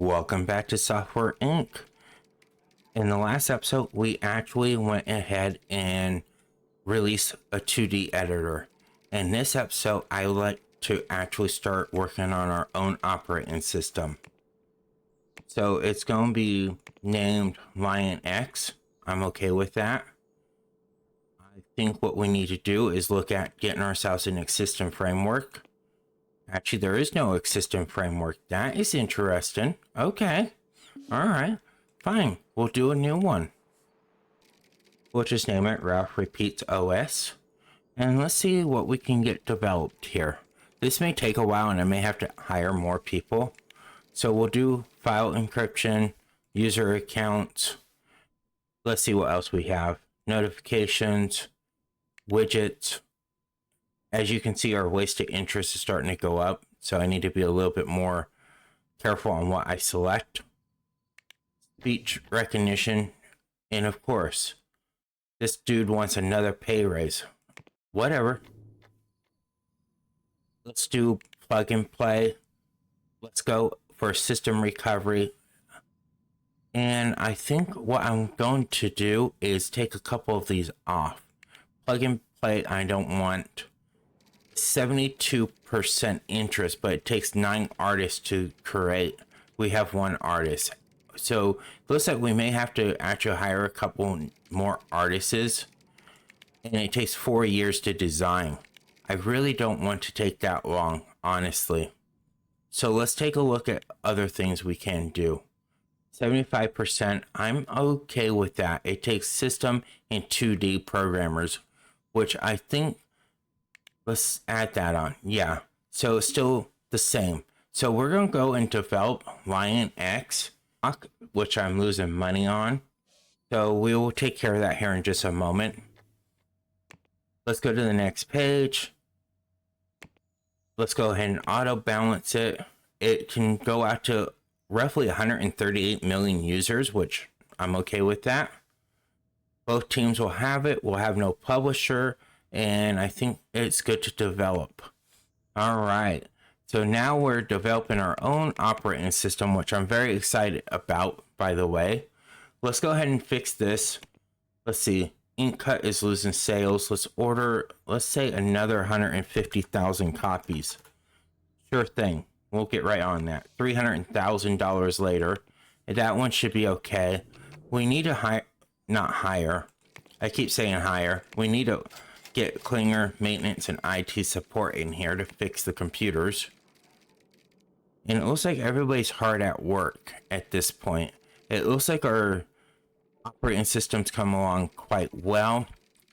Welcome back to Software Inc. In the last episode, we actually went ahead and released a 2D editor. In this episode, I would like to actually start working on our own operating system. So it's going to be named Lion X. I'm okay with that. I think what we need to do is look at getting ourselves an existing framework. Actually, there is no existing framework. That is interesting. Okay. All right. Fine. We'll do a new one. We'll just name it Ralph Repeats OS. And let's see what we can get developed here. This may take a while and I may have to hire more people. So we'll do file encryption, user accounts. Let's see what else we have. Notifications, widgets. As you can see, our wasted interest is starting to go up. So I need to be a little bit more careful on what I select. Speech recognition. And of course, this dude wants another pay raise. Whatever. Let's do plug and play. Let's go for system recovery. And I think what I'm going to do is take a couple of these off. Plug and play, I don't want 72% interest, but it takes 9 artists to create. We have 1 artist. So it looks like we may have to actually hire a couple more artists. And it takes 4 years to design. I really don't want to take that long, honestly. So let's take a look at other things we can do. 75%, I'm okay with that. It takes system and 2D programmers, which I think, let's add that on. Yeah, so it's still the same. So we're going to go and develop Lion X, which I'm losing money on. So we will take care of that here in just a moment. Let's go to the next page. Let's go ahead and auto balance it. It can go out to roughly 138 million users, which I'm okay with that. Both teams will have it. We'll have no publisher, and I think it's good to develop. All right. So now we're developing our own operating system, which I'm very excited about, by the way. Let's go ahead and fix this. Let's see. Inkcut is losing sales. Let's order, let's say, another 150,000 copies. Sure thing. We'll get right on that. $300,000 later. That one should be okay. We need to not hire. I keep saying hire. We need to get Klinger, maintenance, and IT support in here to fix the computers. And it looks like everybody's hard at work at this point. It looks like our operating systems come along quite well.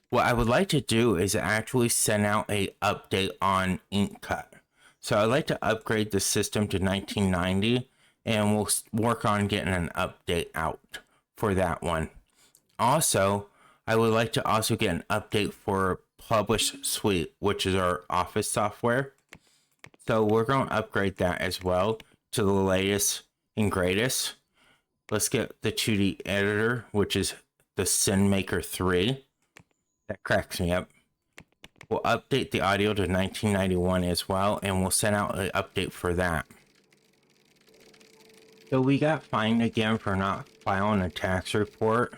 What I would like to do is actually send out a update on Inkcut. So I'd like to upgrade the system to 1990, and we'll work on getting an update out for that one. Also, I would like to also get an update for Publish Suite, which is our office software. So we're going to upgrade that as well to the latest and greatest. Let's get the 2D editor, which is the SynMaker 3. That cracks me up. We'll update the audio to 1991 as well, and we'll send out an update for that. So we got fined again for not filing a tax report.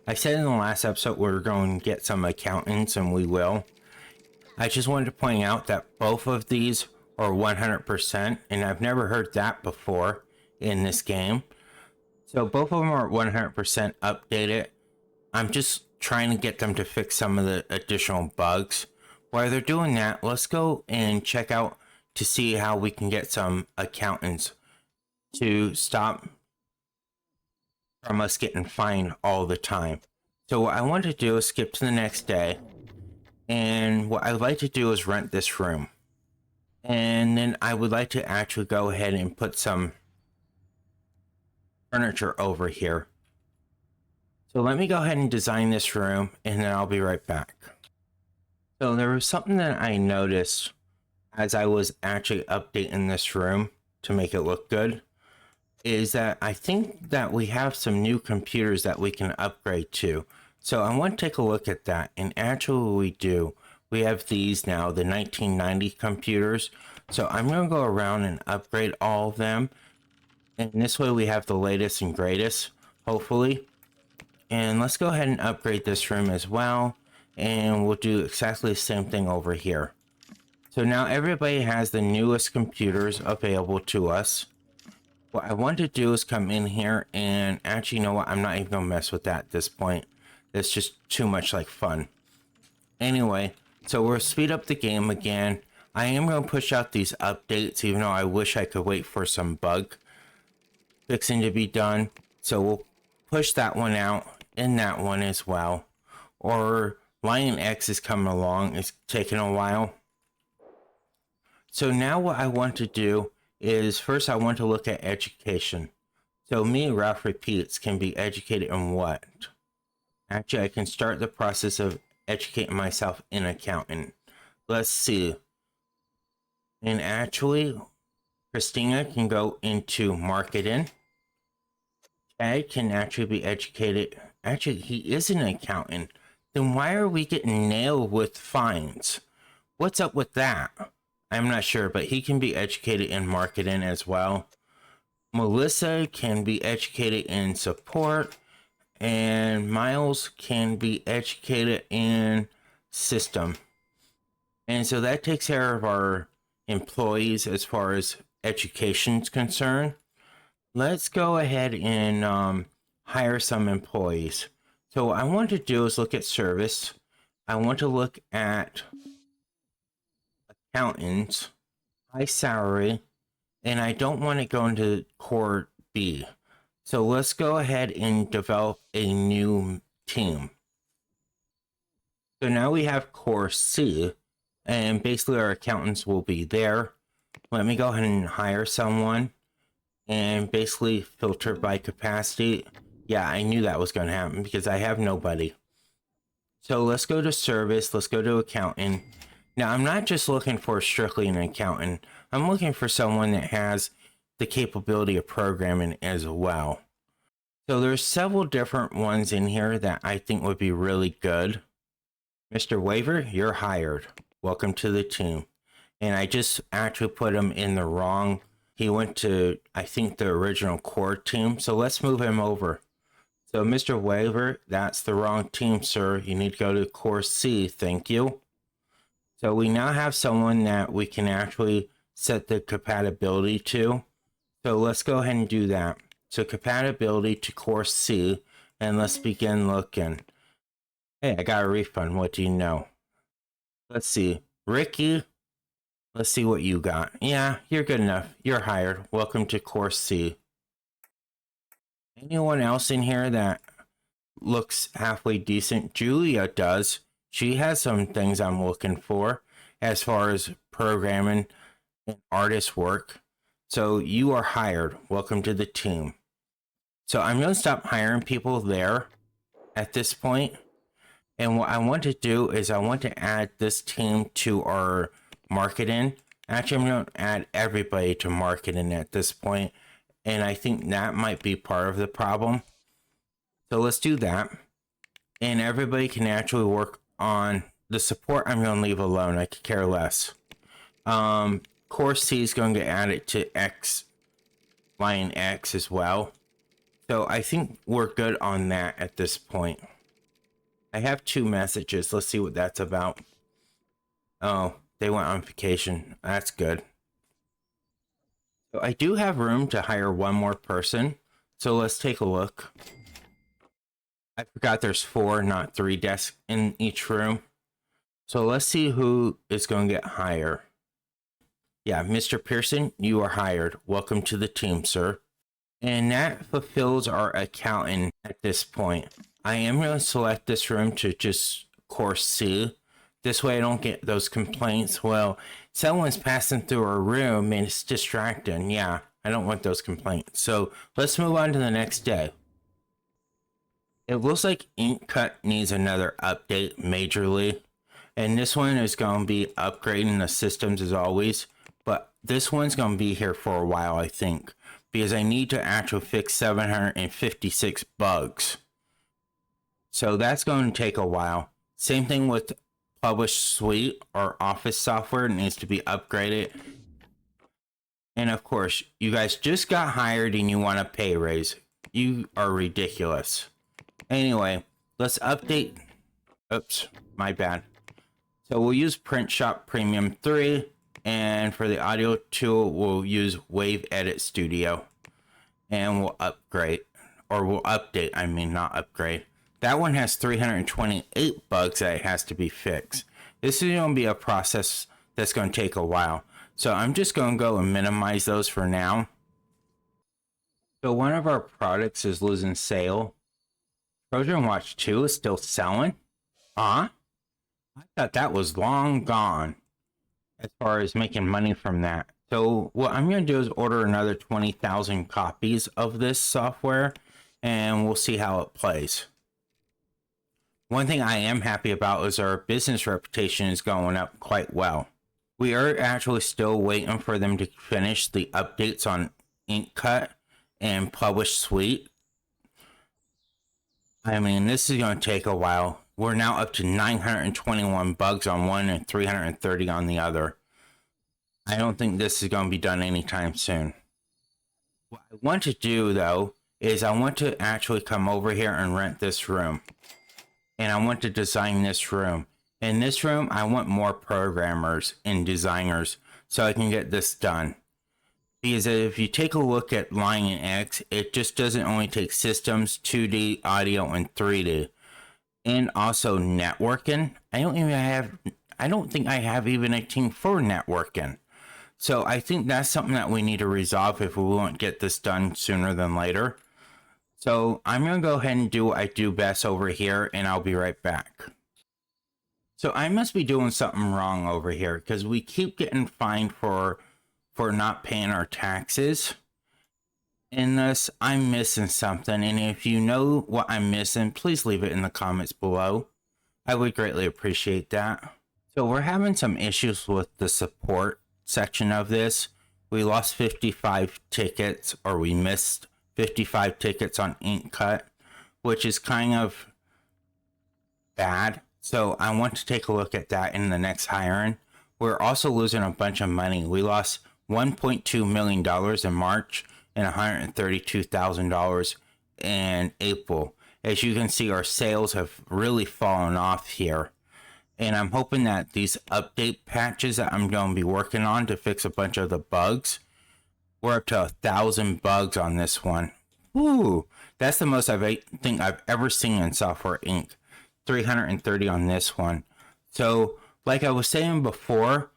I said in the last episode we were going to get some accountants, and we will. I just wanted to point out that both of these are 100%, and I've never heard that before in this game. So both of them are 100% updated. I'm just trying to get them to fix some of the additional bugs. While they're doing that, let's go and check out to see how we can get some accountants to stop from us getting fined all the time. So what I want to do is skip to the next day. And what I would like to do is rent this room. And then I would like to actually go ahead and put some furniture over here. So let me go ahead and design this room, and then I'll be right back. So there was something that I noticed as I was actually updating this room to make it look good, is that I think that we have some new computers that we can upgrade to. So I want to take a look at that, and actually we do. We have these now, the 1990 computers. So I'm going to go around and upgrade all of them. And this way we have the latest and greatest, hopefully. And let's go ahead and upgrade this room as well. And we'll do exactly the same thing over here. So now everybody has the newest computers available to us. What I want to do is come in here and actually, you know what? I'm not even going to mess with that at this point. It's just too much like fun. Anyway, so we'll speed up the game again. I am going to push out these updates, even though I wish I could wait for some bug fixing to be done. So we'll push that one out and that one as well. Or Lion X is coming along. It's taking a while. So now what I want to do is first I want to look at education. So me, Ralph Repeats, can be educated in what? Actually, I can start the process of educating myself in accounting. Let's see. And actually, Christina can go into marketing. Ed can actually be educated. Actually, he is an accountant. Then why are we getting nailed with fines? What's up with that? I'm not sure, but he can be educated in marketing as well. Melissa can be educated in support. And Miles can be educated in system. And so that takes care of our employees as far as education is concerned. Let's go ahead and hire some employees. So what I want to do is look at service. I want to look at accountants, high salary, and I don't want to go into core B. So let's go ahead and develop a new team. So now we have core C, and basically our accountants will be there. Let me go ahead and hire someone and basically filter by capacity. Yeah, I knew that was going to happen because I have nobody. So let's go to service. Let's go to accountant. Now, I'm not just looking for strictly an accountant. I'm looking for someone that has the capability of programming as well. So there's several different ones in here that I think would be really good. Mr. Waver, you're hired. Welcome to the team. And I just actually put him in the wrong. He went to, I think, the original core team. So let's move him over. So Mr. Waver, that's the wrong team, sir. You need to go to core C. Thank you. So we now have someone that we can actually set the compatibility to. So let's go ahead and do that. So compatibility to core C, and let's begin looking. Hey, I got a refund. What do you know? Let's see. Ricky, let's see what you got. Yeah, you're good enough. You're hired. Welcome to core C. Anyone else in here that looks halfway decent? Julia does. She has some things I'm looking for as far as programming and artist work. So you are hired. Welcome to the team. So I'm going to stop hiring people there at this point. And what I want to do is I want to add this team to our marketing. Actually, I'm going to add everybody to marketing at this point. And I think that might be part of the problem. So let's do that. And everybody can actually work on the support. I'm going to leave alone. I could care less. Core C is going to get added to X, Lion X as well. So I think we're good on that at this point. I have 2 messages. Let's see what that's about. Oh, they went on vacation. That's good. So I do have room to hire one more person. So let's take a look. I forgot there's 4, not 3 desks in each room. So let's see who is going to get hired. Yeah, Mr. Pearson, you are hired. Welcome to the team, sir. And that fulfills our accountant at this point. I am going to select this room to just core C. This way I don't get those complaints. Well, someone's passing through our room and it's distracting. Yeah, I don't want those complaints. So let's move on to the next day. It looks like Ink Cut needs another update majorly. And this one is going to be upgrading the systems as always. But this one's going to be here for a while, I think. Because I need to actually fix 756 bugs. So that's going to take a while. Same thing with Publish Suite or Office software. It needs to be upgraded. And of course, you guys just got hired and you want a pay raise. You are ridiculous. Anyway, let's update. Oops, my bad. So we'll use Print Shop Premium 3. And for the audio tool, we'll use Wave Edit Studio. And we'll upgrade. Or we'll update, I mean, not upgrade. That one has 328 bugs that it has to be fixed. This is going to be a process that's going to take a while. So I'm just going to go and minimize those for now. So one of our products is losing sale. Trojan Watch 2 is still selling. I thought that was long gone as far as making money from that. So what I'm going to do is order another 20,000 copies of this software and we'll see how it plays. One thing I am happy about is our business reputation is going up quite well. We are actually still waiting for them to finish the updates on InkCut and Publish Suite. I mean, this is going to take a while. We're now up to 921 bugs on one and 330 on the other. I don't think this is going to be done anytime soon. What I want to do, though, is I want to actually come over here and rent this room. And I want to design this room. In this room, I want more programmers and designers so I can get this done. Because if you take a look at Lion X, it just doesn't only take systems, 2D, audio, and 3D. And also networking. I don't think I have even a team for networking. So I think that's something that we need to resolve if we want to get this done sooner than later. So I'm going to go ahead and do what I do best over here, and I'll be right back. So I must be doing something wrong over here because we keep getting fined for not paying our taxes. Unless I'm missing something, and if you know what I'm missing, please leave it in the comments below. I would greatly appreciate that. So we're having some issues with the support section of this. We lost 55 tickets, or we missed 55 tickets on InkCut, which is kind of bad. So I want to take a look at that in the next hiring. We're also losing a bunch of money. We lost $1.2 million in March and $132,000 in April. As you can see, our sales have really fallen off here. And I'm hoping that these update patches that I'm going to be working on to fix a bunch of the bugs. We're up to 1,000 bugs on this one. Woo! That's the most I think I've ever seen in Software Inc. 330 on this one. So, like I was saying before,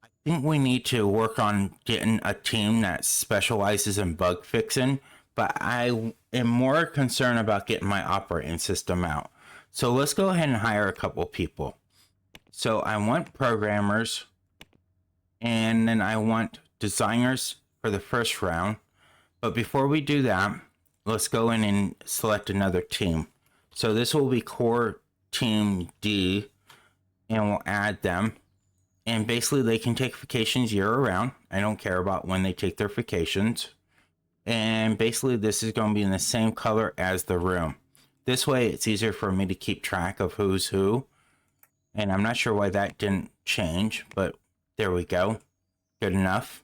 I think we need to work on getting a team that specializes in bug fixing. But I am more concerned about getting my operating system out. So let's go ahead and hire a couple people. So I want programmers, and then I want designers for the first round. But before we do that, let's go in and select another team. So this will be core team D, and we'll add them. And basically they can take vacations year round. I don't care about when they take their vacations. And basically this is going to be in the same color as the room. This way it's easier for me to keep track of who's who. And I'm not sure why that didn't change, but there we go. Good enough.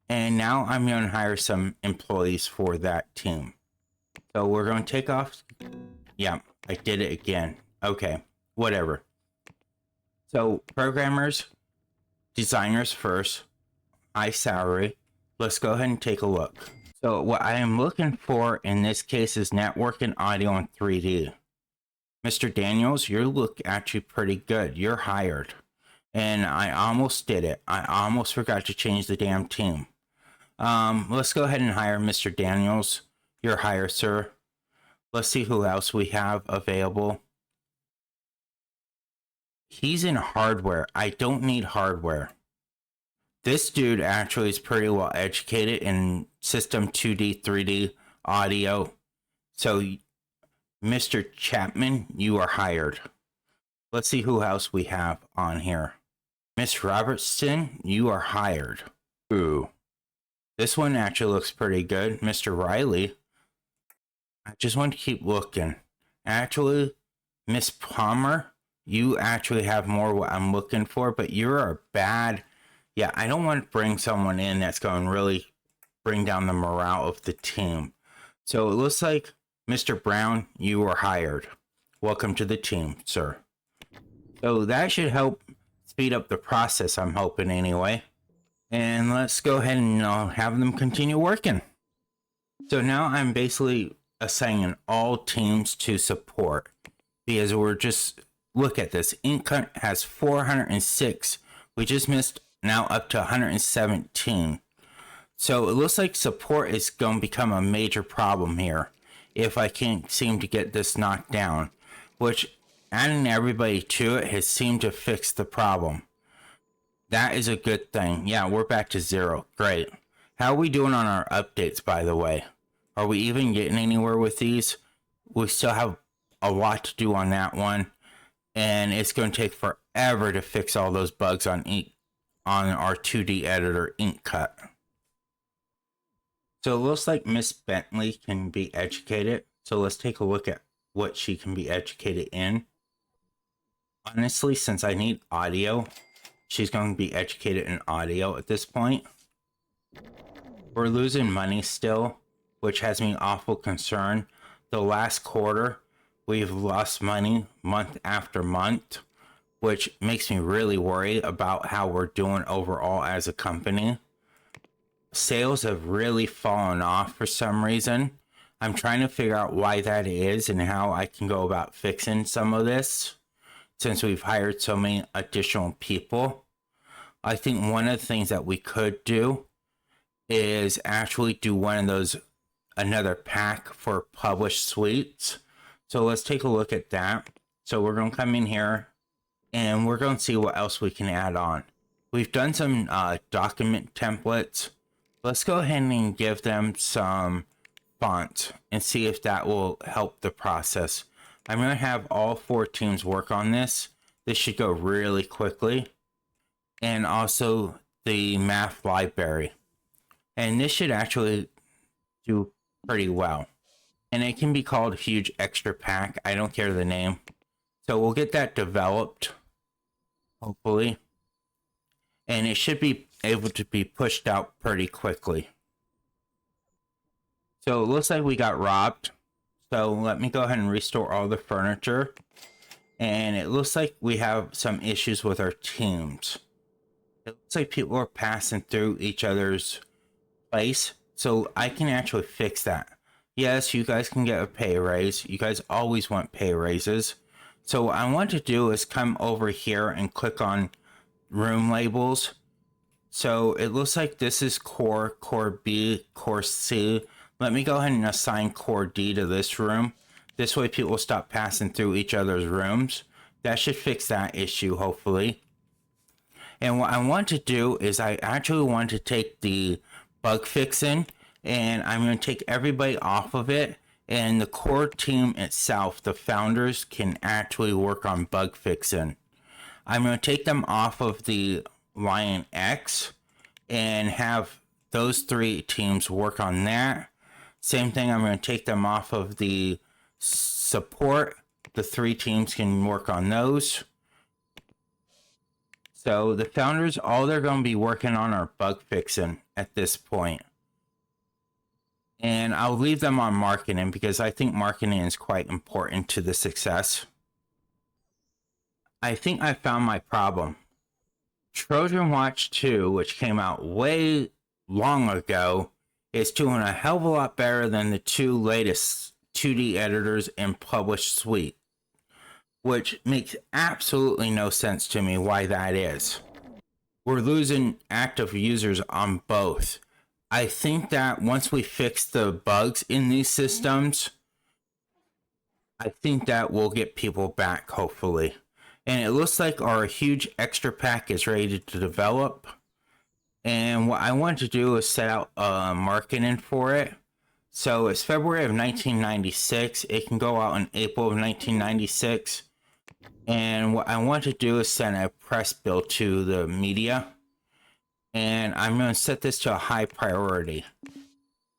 And now I'm going to hire some employees for that team. So we're going to take off. Yeah, I did it again. Okay, whatever. So programmers, designers first, high salary. Let's go ahead and take a look. So what I am looking for in this case is networking, audio, and 3D. Mr. Daniels, you look actually pretty good. You're hired. And I almost did it. I almost forgot to change the damn team. Let's go ahead and hire Mr. Daniels. You're hired, sir. Let's see who else we have available. He's in hardware. I don't need hardware. This dude actually is pretty well educated in system 2D, 3D, audio. So, Mr. Chapman, you are hired. Let's see who else we have on here. Miss Robertson, you are hired. Ooh. This one actually looks pretty good. Mr. Riley, I just want to keep looking. Actually, Miss Palmer, you actually have more what I'm looking for, but you're a bad Yeah, I don't want to bring someone in that's going to really bring down the morale of the team. So it looks like Mr. Brown, you were hired. Welcome to the team, sir. So that should help speed up the process, I'm hoping anyway. And let's go ahead and have them continue working. So now I'm basically assigning all teams to support because we're just, look at this. Ink Cut has 406. We just missed now up to 117. So it looks like support is going to become a major problem here if I can't seem to get this knocked down, which adding everybody to it has seemed to fix the problem. That is a good thing. Yeah, we're back to 0. Great. How are we doing on our updates, by the way? Are we even getting anywhere with these? We still have a lot to do on that one, and it's going to take forever to fix all those bugs on our 2D editor Ink Cut. So it looks like Miss Bentley can be educated. So let's take a look at what she can be educated in. Honestly, since I need audio, she's going to be educated in audio at this point. We're losing money still, which has me awful concerned. The last quarter, we've lost money month after month, which makes me really worried about how we're doing overall as a company. Sales have really fallen off for some reason. I'm trying to figure out why that is and how I can go about fixing some of this since we've hired so many additional people. I think one of the things that we could do is actually do one of those, another pack for published suites. So let's take a look at that. So we're going to come in here and we're going to see what else we can add on. We've done some document templates. Let's go ahead and give them some fonts and see if that will help the process. I'm going to have all 4 teams work on this. This should go really quickly. And also the math library. And this should actually do pretty well. And it can be called Huge Extra Pack. I don't care the name. So we'll get that developed, hopefully. And it should be able to be pushed out pretty quickly. So it looks like we got robbed. So let me go ahead and restore all the furniture. And it looks like we have some issues with our teams. It looks like people are passing through each other's place. So I can actually fix that. Yes, you guys can get a pay raise. You guys always want pay raises. So what I want to do is come over here and click on room labels. So it looks like this is core, core B, core C. Let me go ahead and assign core D to this room. This way people will stop passing through each other's rooms. That should fix that issue, hopefully. And what I want to do is I actually want to take the bug fixing and I'm going to take everybody off of it. And the core team itself, the founders, can actually work on bug fixing. I'm going to take them off of the Lion X and have those 3 teams work on that. Same thing, I'm going to take them off of the support. The 3 teams can work on those. So the founders, all they're going to be working on are bug fixing at this point. And I'll leave them on marketing because I think marketing is quite important to the success. I think I found my problem. Trojan Watch 2, which came out way long ago, is doing a hell of a lot better than the 2 latest 2D editors in published suite, which makes absolutely no sense to me why that is. We're losing active users on both. I think that once we fix the bugs in these systems, I think that we'll get people back, hopefully. And it looks like our huge extra pack is ready to develop. And what I want to do is set out marketing for it. So it's February of 1996. It can go out in April of 1996. And what I want to do is send a press bill to the media. And I'm going to set this to a high priority.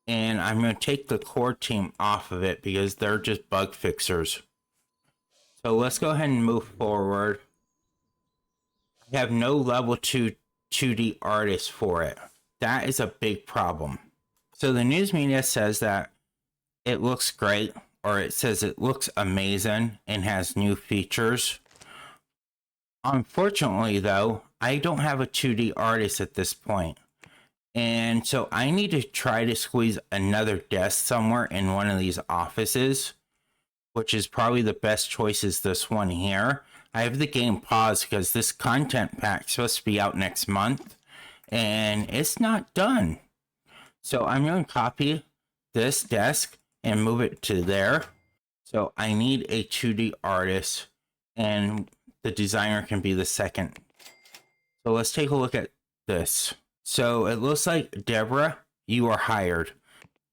And I'm going to take the core team off of it because they're just bug fixers. So let's go ahead and move forward. I have no level 2 2D artist for it. That is a big problem. So the news media says that it looks great, or it says it looks amazing and has new features. Unfortunately, though, I don't have a 2D artist at this point. And so I need to try to squeeze another desk somewhere in one of these offices, which is probably the best choice is this one here. I have the game paused because this content pack is supposed to be out next month and it's not done. So I'm going to copy this desk and move it to there. So I need a 2D artist and the designer can be the second. So let's take a look at this. So it looks like Deborah, you are hired.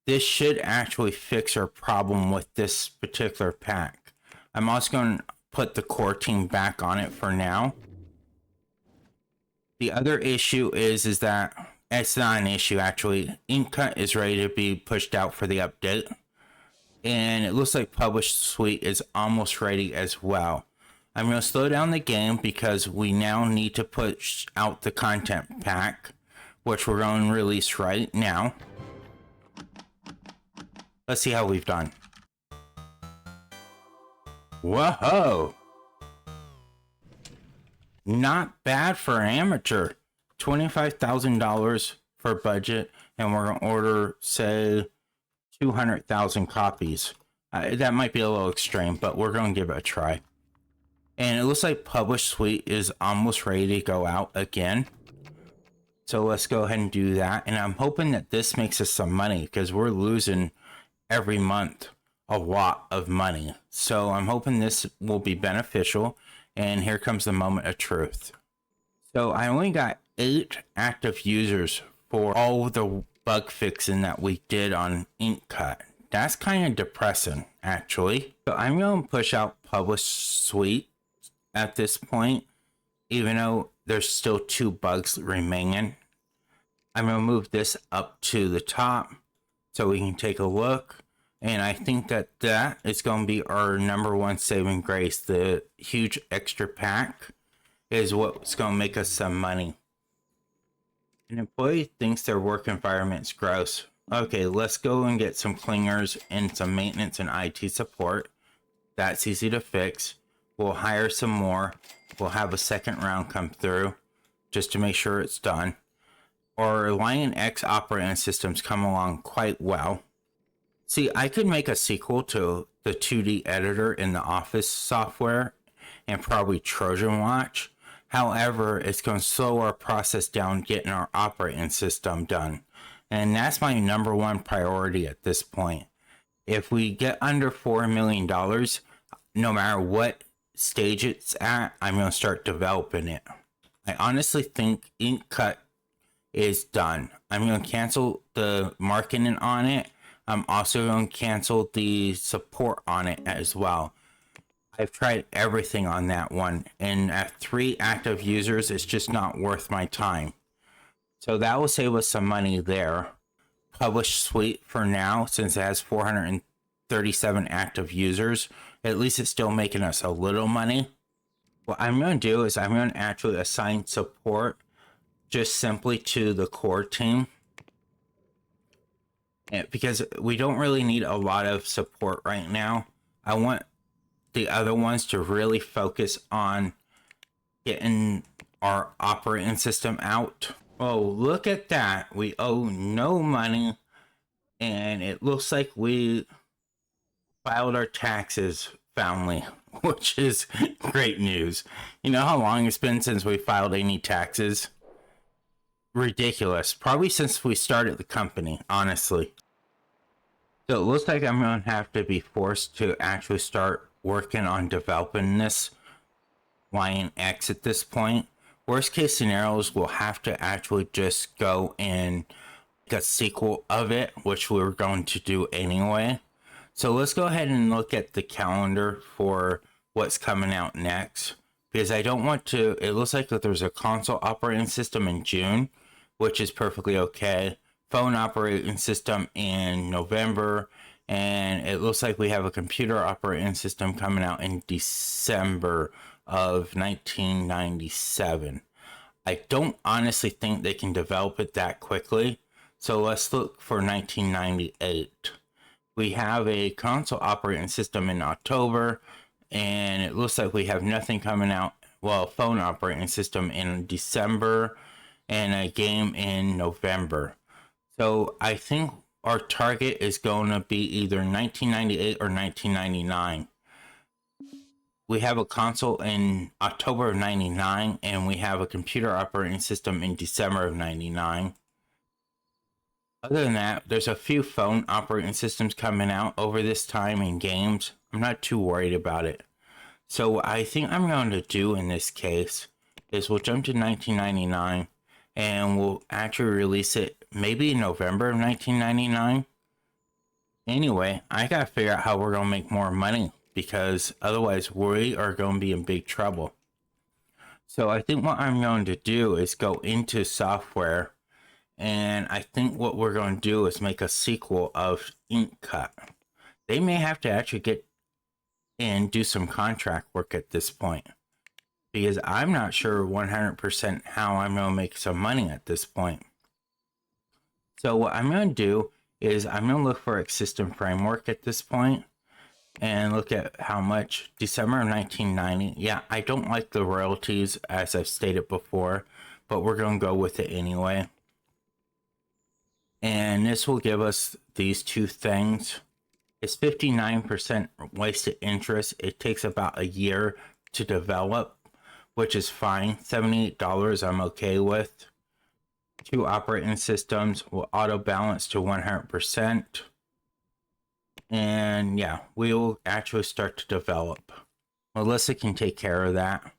This should actually fix our problem with this particular pack. I'm also going to put the core team back on it for now. The other issue is that it's not an issue actually. Inkcut is ready to be pushed out for the update. And it looks like Publish Suite is almost ready as well. I'm going to slow down the game because we now need to push out the content pack, which we're going to release right now. Let's see how we've done. Whoa! Not bad for an amateur. $25,000 for budget, and we're going to order, say, 200,000 copies. That might be a little extreme, but we're going to give it a try. And it looks like Publish Suite is almost ready to go out again. So let's go ahead and do that. And I'm hoping that this makes us some money because we're losing every month a lot of money. So I'm hoping this will be beneficial. And here comes the moment of truth. So I only got 8 active users for all the bug fixing that we did on Inkcut. That's kind of depressing, actually. So I'm going to push out Publish Suite at this point, even though there's still 2 bugs remaining. I'm going to move this up to the top so we can take a look. And I think that that is going to be our #1 saving grace. The huge extra pack is what's going to make us some money. An employee thinks their work environment's gross. Okay, let's go and get some clingers and some maintenance and IT support. That's easy to fix. We'll hire some more. We'll have a second round come through just to make sure it's done. Our Lion X operating systems come along quite well. See, I could make a sequel to the 2D editor in the Office software and probably Trojan Watch. However, it's going to slow our process down getting our operating system done. And that's my #1 priority at this point. If we get under $4 million, no matter what stage it's at, I'm going to start developing it. I honestly think Inkcut is done. I'm going to cancel the marketing on it. I'm also going to cancel the support on it as well. I've tried everything on that one, and at 3 active users, it's just not worth my time. So that will save us some money there. Publish Suite for now, since it has 437 active users, at least it's still making us a little money. What I'm going to do is I'm going to actually assign support just simply to the core team. Because we don't really need a lot of support right now. I want the other ones to really focus on getting our operating system out. Oh, look at that. We owe no money. And it looks like we filed our taxes finally, which is great news. You know how long it's been since we filed any taxes? Ridiculous. Probably since we started the company, honestly. So it looks like I'm going to have to be forced to actually start working on developing this Lion X at this point. Worst case scenarios, we'll have to actually just go and make a sequel of it, which we were going to do anyway. So let's go ahead and look at the calendar for what's coming out next. Because I don't want to, it looks like that there's a console operating system in June, which is perfectly okay. Phone operating system in November, and it looks like we have a computer operating system coming out in December of 1997. I don't honestly think they can develop it that quickly. So let's look for 1998. We have a console operating system in October, and it looks like we have nothing coming out. Well, phone operating system in December, and a game in November. So I think our target is going to be either 1998 or 1999. We have a console in October of 99, and we have a computer operating system in December of 99. Other than that, there's a few phone operating systems coming out over this time in games. I'm not too worried about it. So what I think I'm going to do in this case is we'll jump to 1999, and we'll actually release it maybe in November of 1999. Anyway, I gotta figure out how we're gonna make more money, because otherwise we are going to be in big trouble. So I think what I'm going to do is go into software, and I think what we're going to do is make a sequel of Ink Cut. They may have to actually get in, do some contract work at this point, because I'm not sure 100% how I'm going to make some money at this point. So what I'm going to do is I'm going to look for a system framework at this point and look at how much. December of 1990. Yeah, I don't like the royalties, as I've stated before, but we're going to go with it anyway. And this will give us these two things. It's 59% wasted interest. It takes about a year to develop, which is fine. $78 I'm okay with. 2 operating systems will auto balance to 100%. And yeah, we will actually start to develop. Melissa can take care of that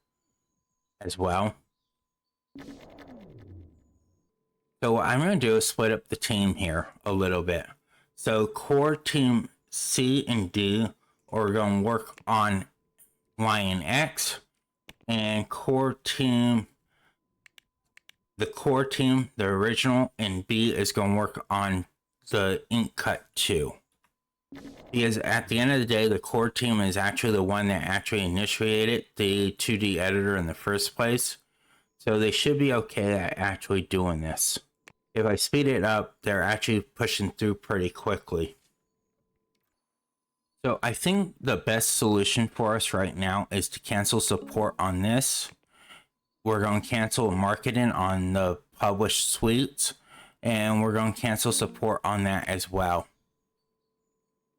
as well. So what I'm going to do is split up the team here a little bit. So core team C and D are going to work on Y and X, and the core team, the original, and B is going to work on the Ink Cut 2. Because at the end of the day, the core team is actually the one that actually initiated the 2D editor in the first place. So they should be okay at actually doing this. If I speed it up, they're actually pushing through pretty quickly. So I think the best solution for us right now is to cancel support on this. We're going to cancel marketing on the published suites, and we're going to cancel support on that as well.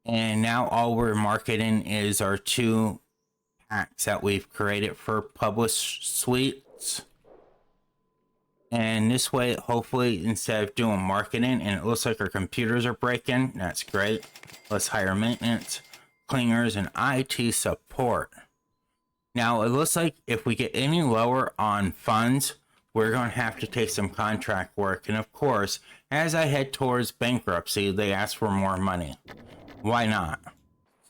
And now all we're marketing is our 2 packs that we've created for published suites. And this way, hopefully, instead of doing marketing, and it looks like our computers are breaking, that's great. Let's hire maintenance, cleaners, and IT support. Now, it looks like if we get any lower on funds, we're going to have to take some contract work. And of course, as I head towards bankruptcy, they ask for more money. Why not?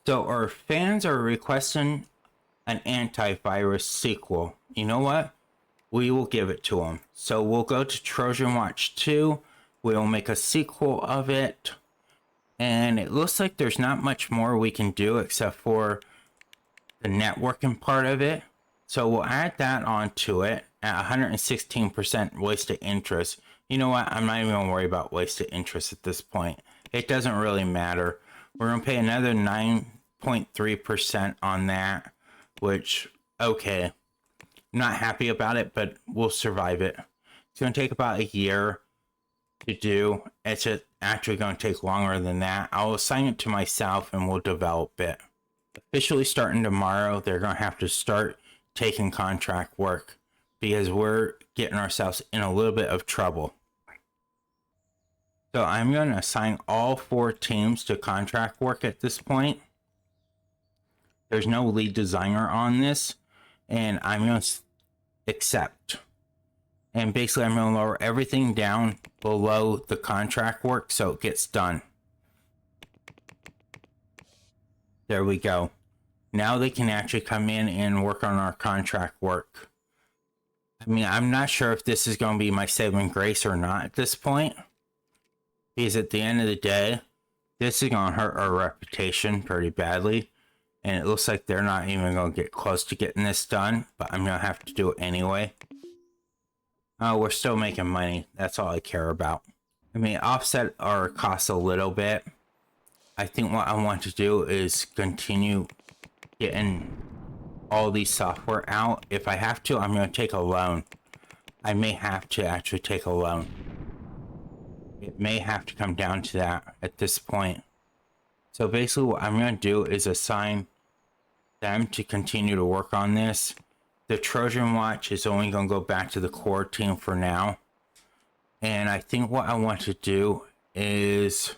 So our fans are requesting an antivirus sequel. You know what? We will give it to them. So we'll go to Trojan Watch 2. We'll make a sequel of it. And it looks like there's not much more we can do except for the networking part of it. So we'll add that onto it at 116% wasted interest. You know what? I'm not even going to worry about wasted interest at this point. It doesn't really matter. We're going to pay another 9.3% on that, which, okay. Not happy about it, but we'll survive it. It's going to take about a year to do. It's actually going to take longer than that. I'll assign it to myself and we'll develop it. Officially starting tomorrow, they're going to have to start taking contract work because we're getting ourselves in a little bit of trouble. So I'm going to assign all 4 teams to contract work at this point. There's no lead designer on this, and I'm going to accept. And basically I'm going to lower everything down below the contract work so it gets done. There we go. Now they can actually come in and work on our contract work. I mean, I'm not sure if this is going to be my saving grace or not at this point. Because at the end of the day, this is going to hurt our reputation pretty badly. And it looks like they're not even going to get close to getting this done. But I'm going to have to do it anyway. Oh, we're still making money. That's all I care about. I mean, offset our costs a little bit. I think what I want to do is continue getting all these software out. If I have to, I'm going to take a loan. I may have to actually take a loan. It may have to come down to that at this point. So basically what I'm going to do is assign them to continue to work on this. The Trojan Watch is only going to go back to the core team for now. And I think what I want to do is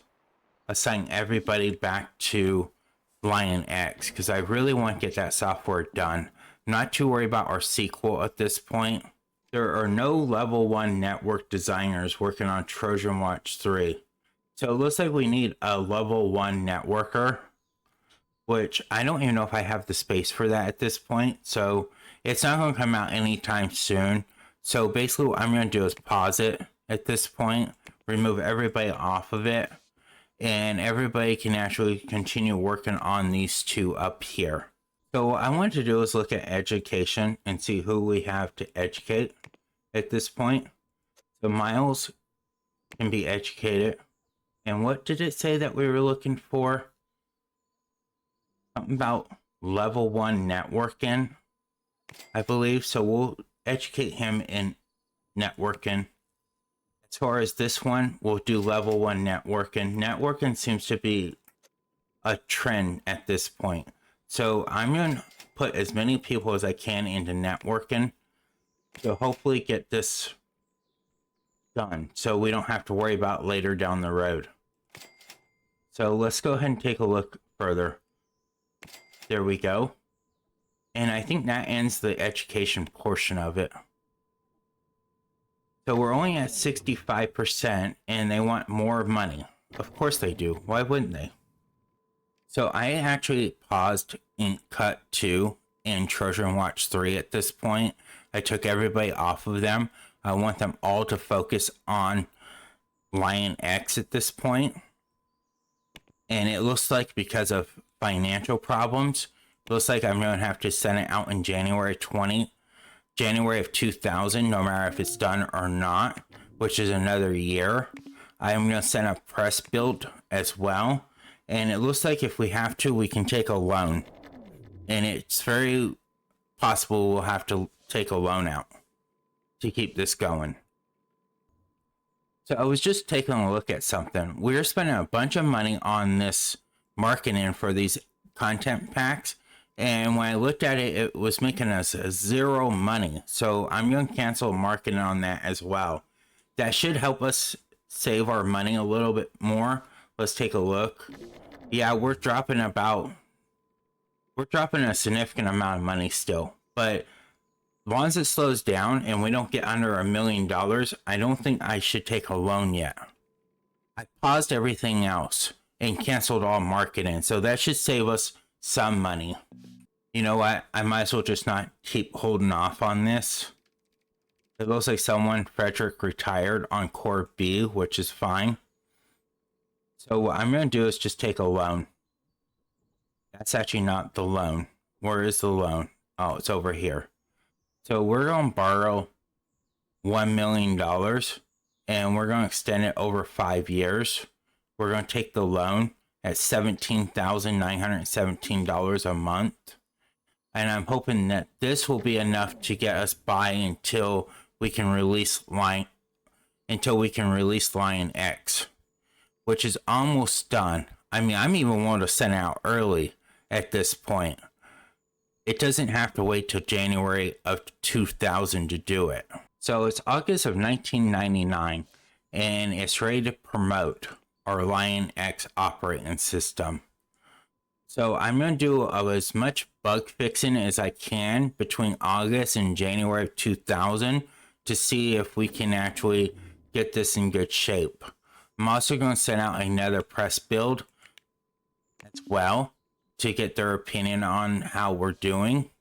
assign everybody back to Lion X, because I really want to get that software done. Not too worried about our sequel at this point. There are no level 1 network designers working on Trojan Watch 3. So it looks like we need a level 1 networker, which I don't even know if I have the space for that at this point. So it's not going to come out anytime soon. So basically what I'm going to do is pause it at this point, remove everybody off of it, and everybody can actually continue working on these two up here. So what I want to do is look at education and see who we have to educate at this point. So Miles can be educated. And what did it say that we were looking for? Something about level 1 networking, I believe. So we'll educate him in networking. As far as this one, we'll do level 1 networking. Networking seems to be a trend at this point. So I'm going to put as many people as I can into networking to hopefully get this done so we don't have to worry about later down the road. So let's go ahead and take a look further. There we go. And I think that ends the education portion of it. So we're only at 65% and they want more money. Of course they do. Why wouldn't they? So I actually paused Ink Cut 2 and Trojan Watch 3 at this point. I took everybody off of them. I want them all to focus on Lion X at this point. And it looks like because of financial problems, it looks like I'm going to have to send it out in January of 2000, no matter if it's done or not, which is another year. I'm going to send a press build as well. And it looks like if we have to, we can take a loan. And it's very possible we'll have to take a loan out to keep this going. So I was just taking a look at something. We're spending a bunch of money on this marketing for these content packs. And when I looked at it, it was making us zero money. So I'm going to cancel marketing on that as well. That should help us save our money a little bit more. Let's take a look. Yeah, we're dropping a significant amount of money still. But as long as it slows down and we don't get under $1 million, I don't think I should take a loan yet. I paused everything else and canceled all marketing. So that should save us some money. You know what? I might as well just not keep holding off on this. It looks like Frederick retired on Core B, which is fine. So what I'm going to do is just take a loan. That's actually not the loan. Where is the loan? Oh, it's over here. So we're going to borrow $1 million and we're going to extend it over 5 years. We're going to take the loan at $17,917 a month. And I'm hoping that this will be enough to get us by until we can release Lion X, which is almost done. I mean, I'm even willing to send it out early at this point. It doesn't have to wait till January of 2000 to do it. So it's August of 1999, and it's ready to promote our Lion X operating system. So I'm going to do as much bug fixing as I can between August and January of 2000 to see if we can actually get this in good shape. I'm also going to send out another press build as well to get their opinion on how we're doing.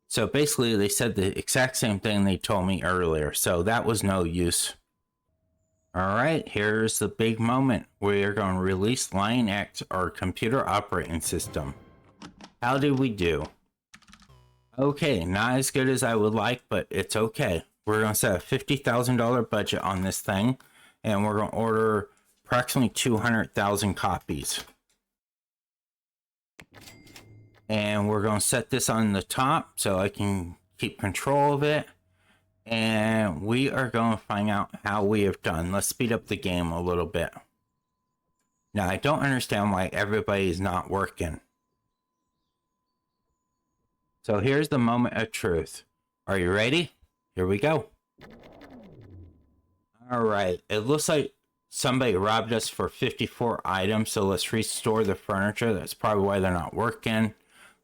So basically they said the exact same thing they told me earlier, so that was no use. Alright, here's the big moment. We're going to release Lion X, our computer operating system. How did we do? Okay, not as good as I would like, but it's okay. We're going to set a $50,000 budget on this thing, and we're going to order approximately 200,000 copies. And we're going to set this on the top so I can keep control of it. And we are going to find out how we have done. Let's speed up the game a little bit. Now, I don't understand why everybody is not working. So here's the moment of truth. Are you ready? Here we go. All right. It looks like somebody robbed us for 54 items. So let's restore the furniture. That's probably why they're not working.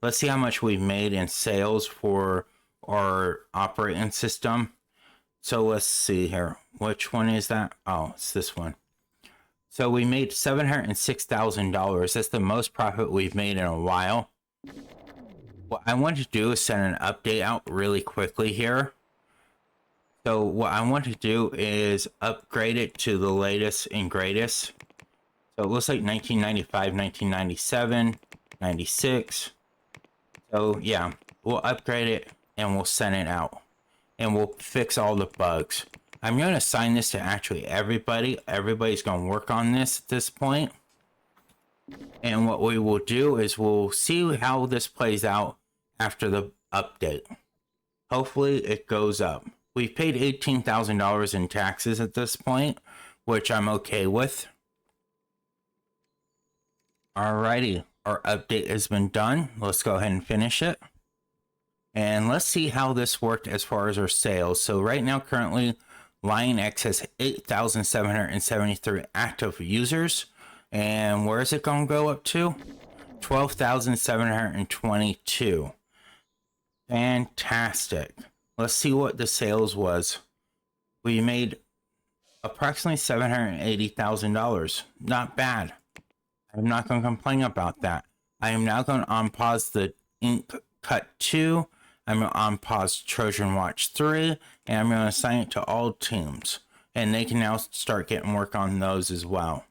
Let's see how much we've made in sales for our operating system. So let's see here. Which one is that? Oh, it's this one. So we made $706,000. That's the most profit we've made in a while. What I want to do is send an update out really quickly here. So what I want to do is upgrade it to the latest and greatest. So it looks like 1995, 1997, 96. So yeah, we'll upgrade it and we'll send it out. And we'll fix all the bugs. I'm going to assign this to actually everybody. Everybody's going to work on this at this point. And what we will do is we'll see how this plays out after the update. Hopefully it goes up. We've paid $18,000 in taxes at this point, which I'm okay with. Alrighty, our update has been done. Let's go ahead and finish it. And let's see how this worked as far as our sales. So right now, currently, LionX has 8,773 active users. And where is it going to go up to? 12,722. Fantastic. Let's see what the sales was. We made approximately $780,000. Not bad. I'm not going to complain about that. I am now going to unpause the Ink Cut 2. I'm going to unpause Trojan Watch 3. And I'm going to assign it to all teams. And they can now start getting work on those as well.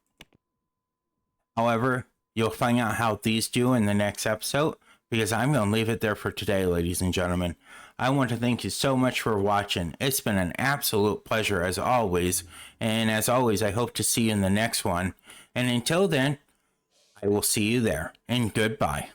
However, you'll find out how these do in the next episode. Because I'm going to leave it there for today, ladies and gentlemen. I want to thank you so much for watching. It's been an absolute pleasure as always. And as always, I hope to see you in the next one. And until then, I will see you there. And goodbye.